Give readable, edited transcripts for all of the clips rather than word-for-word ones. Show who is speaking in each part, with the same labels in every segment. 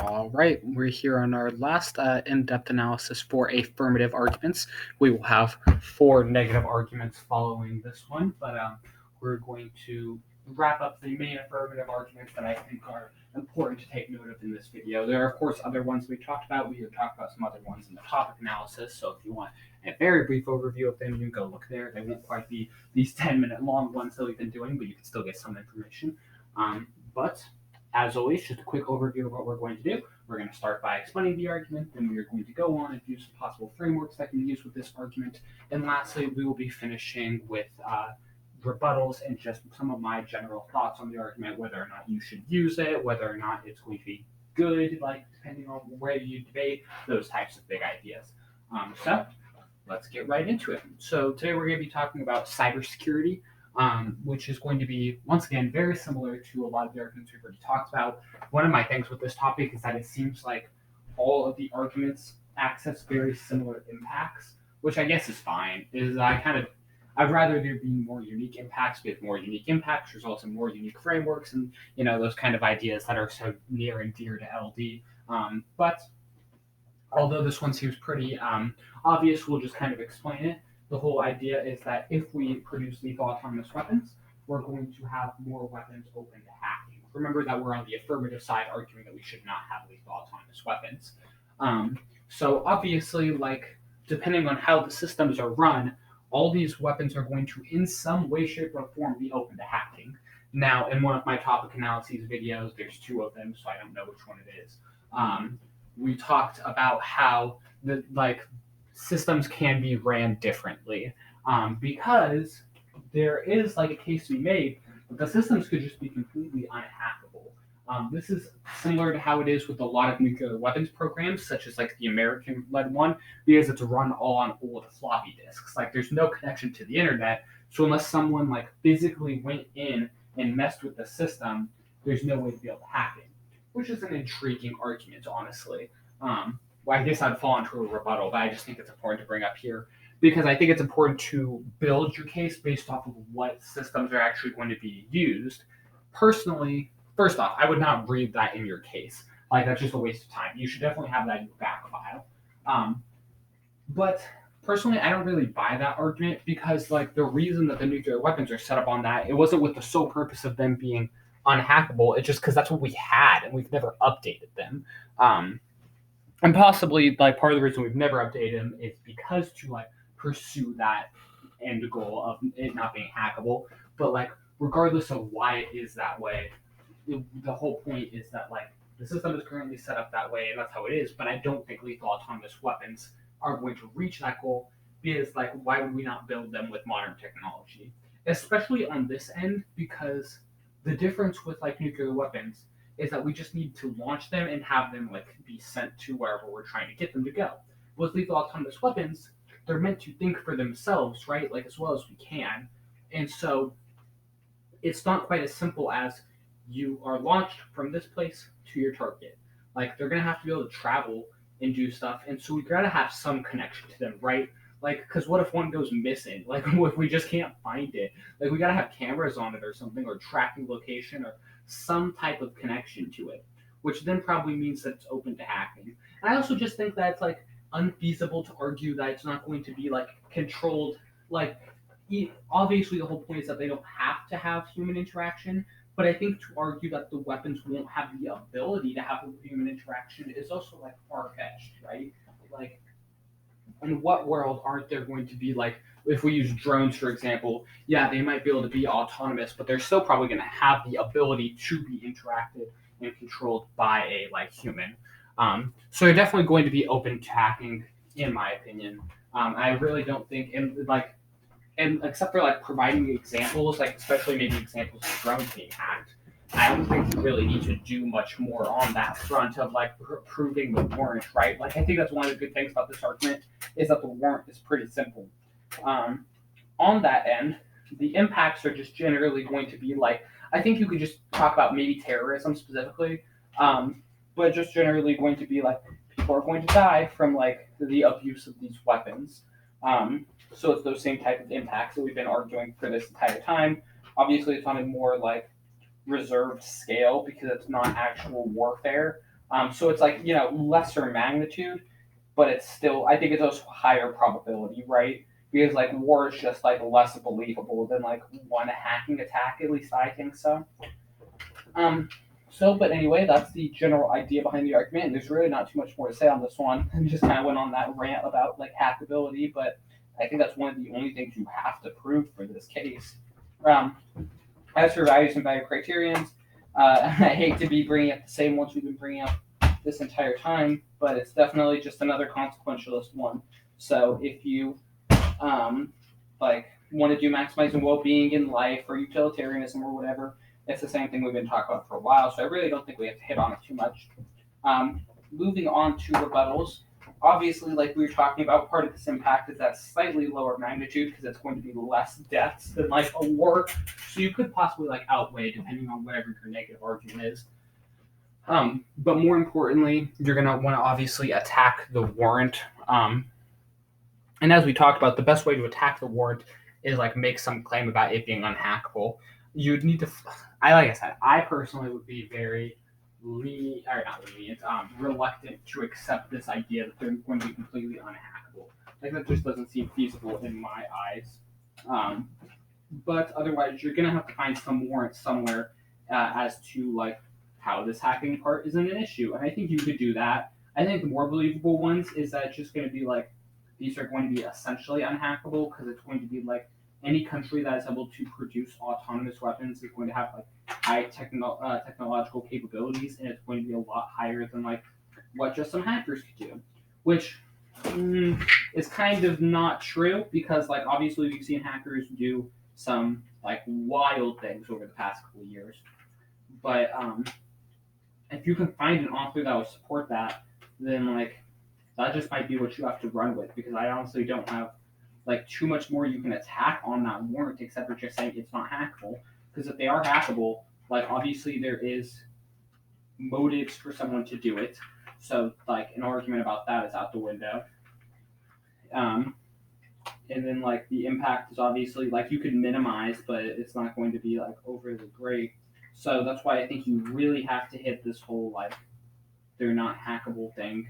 Speaker 1: All right, we're here on our last in-depth analysis for affirmative arguments. We will have 4 negative arguments following this one, but we're going to wrap up the main affirmative arguments that I think are important to take note of in this video. There are, of course, other ones we talked about. We have talked about some other ones in the topic analysis, so if you want a very brief overview of them, you can go look there. They won't quite be these 10-minute long ones that we've been doing, but you can still get some information. But as always, just a quick overview of what we're going to do. We're going to start by explaining the argument, then we are going to go on and do some possible frameworks that can be used with this argument, and lastly, we will be finishing with rebuttals and just some of my general thoughts on the argument, whether or not you should use it, whether or not it's going to be good, like depending on where you debate, those types of big ideas. So let's get right into it. So today we're going to be talking about cybersecurity. Which is going to be, once again, very similar to a lot of the arguments we've already talked about. One of my things with this topic is that it seems like all of the arguments access very similar impacts, which I guess is fine. I'd rather there be more unique impacts, because more unique impacts results in more unique frameworks and, those kind of ideas that are so near and dear to LD. But although this one seems pretty obvious, we'll just kind of explain it. The whole idea is that if we produce lethal autonomous weapons, we're going to have more weapons open to hacking. Remember that we're on the affirmative side arguing that we should not have lethal autonomous weapons. So obviously, depending on how the systems are run, all these weapons are going to, in some way, shape, or form, be open to hacking. Now, in one of my topic analyses videos, there's 2 of them, so I don't know which one it is. We talked about how systems can be ran differently because there is a case to be made that the systems could just be completely unhackable. This is similar to how it is with a lot of nuclear weapons programs, such as the American-led one, because it's run all on old floppy disks. There's no connection to the internet, so unless someone physically went in and messed with the system, there's no way to be able to hack it, which is an intriguing argument, honestly. I guess I'd fall into a rebuttal, but I just think it's important to bring up here because I think it's important to build your case based off of what systems are actually going to be used. Personally, first off, I would not read that in your case. That's just a waste of time. You should definitely have that in your back file. But personally, I don't really buy that argument because the reason that the nuclear weapons are set up on that, it wasn't with the sole purpose of them being unhackable. It's just because that's what we had and we've never updated them. And possibly, part of the reason we've never updated them is because to pursue that end goal of it not being hackable. But regardless of why it is that way, the whole point is that the system is currently set up that way, and that's how it is. But I don't think lethal autonomous weapons are going to reach that goal because why would we not build them with modern technology, especially on this end? Because the difference with nuclear weapons is that we just need to launch them and have them be sent to wherever we're trying to get them to go. With lethal autonomous weapons, they're meant to think for themselves, right? As well as we can. And so it's not quite as simple as you are launched from this place to your target. They're going to have to be able to travel and do stuff. And so we got to have some connection to them, right? Because what if one goes missing? If we just can't find it? We got to have cameras on it or something, or tracking location, or some type of connection to it, which then probably means that it's open to hacking. And I also just think that it's unfeasible to argue that it's not going to be controlled. Obviously the whole point is that they don't have to have human interaction, but I think to argue that the weapons won't have the ability to have human interaction is also far-fetched, right? In what world aren't there going to be if we use drones, for example, yeah, they might be able to be autonomous, but they're still probably going to have the ability to be interacted and controlled by a human. So they're definitely going to be open to hacking, in my opinion. I really don't think, and except for providing examples, especially maybe examples of drones being hacked, I don't think you really need to do much more on that front of proving the warrant, right? I think that's one of the good things about this argument is that the warrant is pretty simple. On that end, the impacts are just generally going to be I think you could just talk about maybe terrorism specifically, but just generally going to be people are going to die from the abuse of these weapons. So it's those same type of impacts that we've been arguing for this entire time. Obviously, it's on a more reserved scale because it's not actual warfare, So it's like, lesser magnitude, but it's still, I think it's also higher probability, right? Because like war is just like less believable than like one hacking attack. At least I think so. Um, but anyway, that's the general idea behind the argument. And there's really not too much more to say on this one. I just kind of went on that rant about like hackability, but I think that's one of the only things you have to prove for this case. Um, as for values and value criterions, I hate to be bringing up the same ones we've been bringing up this entire time, but it's definitely just another consequentialist one. So if you like want to do maximizing well-being in life or utilitarianism or whatever, it's the same thing we've been talking about for a while. So I really don't think we have to hit on it too much. Moving on to rebuttals. Obviously, like we were talking about, part of this impact is that slightly lower magnitude because it's going to be less deaths than like a war. So you could possibly like outweigh depending on whatever your negative argument is. But more importantly, you're going to want to obviously attack the warrant. And as we talked about, the best way to attack the warrant is like make some claim about it being unhackable. You'd need to, like I said, I personally would be very reluctant to accept this idea that they're going to be completely unhackable. Like that just doesn't seem feasible in my eyes. But otherwise, you're gonna have to find some warrant somewhere as to like how this hacking part isn't an issue, and I think you could do that. I think the more believable ones is that it's just going to be like these are going to be essentially unhackable because it's going to be like any country that is able to produce autonomous weapons is going to have like high technological capabilities, and it's going to be a lot higher than like what just some hackers could do, which is kind of not true because like obviously we've seen hackers do some like wild things over the past couple of years, but if you can find an author that will support that, then like that just might be what you have to run with because I honestly don't have like too much more you can attack on that warrant except for just saying it's not hackable. Because if they are hackable, like obviously there is motives for someone to do it. So like an argument about that is out the window. And then like the impact is obviously like you could minimize, but it's not going to be like overly great. So that's why I think you really have to hit this whole like they're not hackable thing,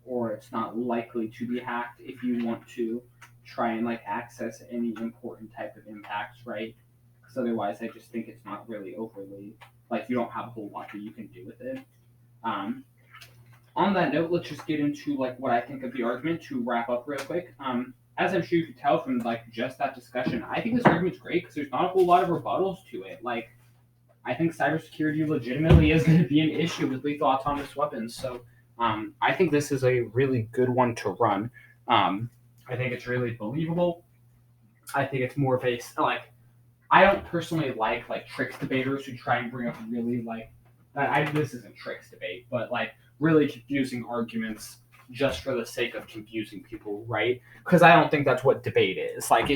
Speaker 1: or it's not likely to be hacked if you want to try and like access any important type of impacts, right? Because otherwise, I just think it's not really overly like you don't have a whole lot that you can do with it. Um, on that note, let's just get into like what I think of the argument to wrap up real quick. As I'm sure you could tell from like just that discussion, I think this argument's great because there's not a whole lot of rebuttals to it. Like, I think cybersecurity legitimately is going to be an issue with lethal autonomous weapons. So I think this is a really good one to run. I think it's really believable. I think it's more based like I don't personally like tricks debaters who try and bring up really like this isn't tricks debate, but like really confusing arguments just for the sake of confusing people, right? Because I don't think that's what debate is. Like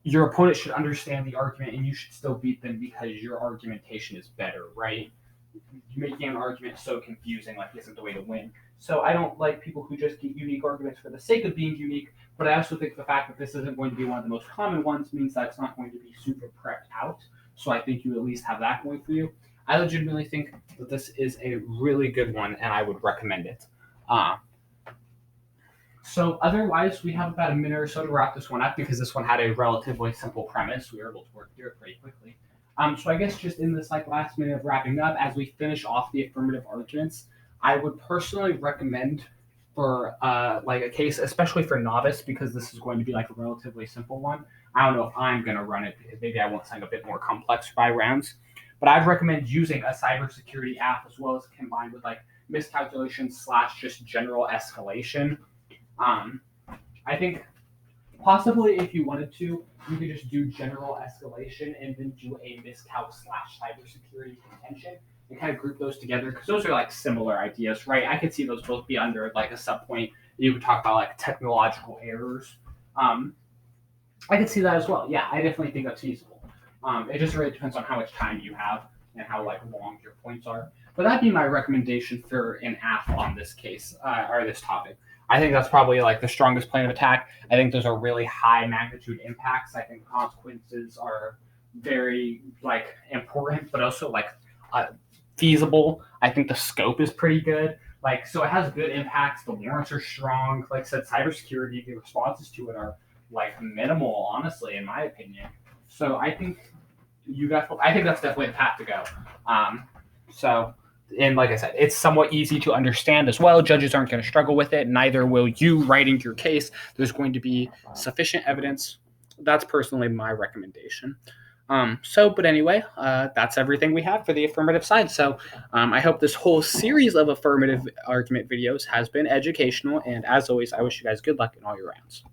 Speaker 1: your opponent should understand the argument and you should still beat them because your argumentation is better, right? Making an argument so confusing like isn't the way to win. So I don't like people who just get unique arguments for the sake of being unique, but I also think the fact that this isn't going to be one of the most common ones means that it's not going to be super prepped out. So I think you at least have that going for you. I legitimately think that this is a really good one and I would recommend it. So otherwise, we have about a minute or so to wrap this one up because this one had a relatively simple premise. We were able to work through it pretty quickly. So I guess just in this like last minute of wrapping up, as we finish off the affirmative arguments, I would personally recommend for like a case, especially for novice, because this is going to be like a relatively simple one. I don't know if I'm going to run it because maybe I want something a bit more complex by rounds, but I'd recommend using a cybersecurity app as well as combined with like miscalculations / just general escalation. I think possibly if you wanted to, you could just do general escalation and then do a miscal / cybersecurity contention and kind of group those together because those are like similar ideas, right? I could see those both be under like a subpoint. You could talk about like technological errors. I could see that as well. Yeah, I definitely think that's feasible. It just really depends on how much time you have and how like long your points are. But that'd be my recommendation for an app on this case or this topic. I think that's probably like the strongest plan of attack. I think those are really high magnitude impacts. I think the consequences are very like important, but also like feasible. I think the scope is pretty good. Like, so it has good impacts. The warrants are strong. Like I said, cybersecurity, the responses to it are like minimal, honestly, in my opinion. So I think that's definitely the path to go. So, and like I said, it's somewhat easy to understand as well. Judges aren't going to struggle with it. Neither will you writing your case. There's going to be sufficient evidence. That's personally my recommendation. But anyway, that's everything we have for the affirmative side. So I hope this whole series of affirmative argument videos has been educational. And as always, I wish you guys good luck in all your rounds.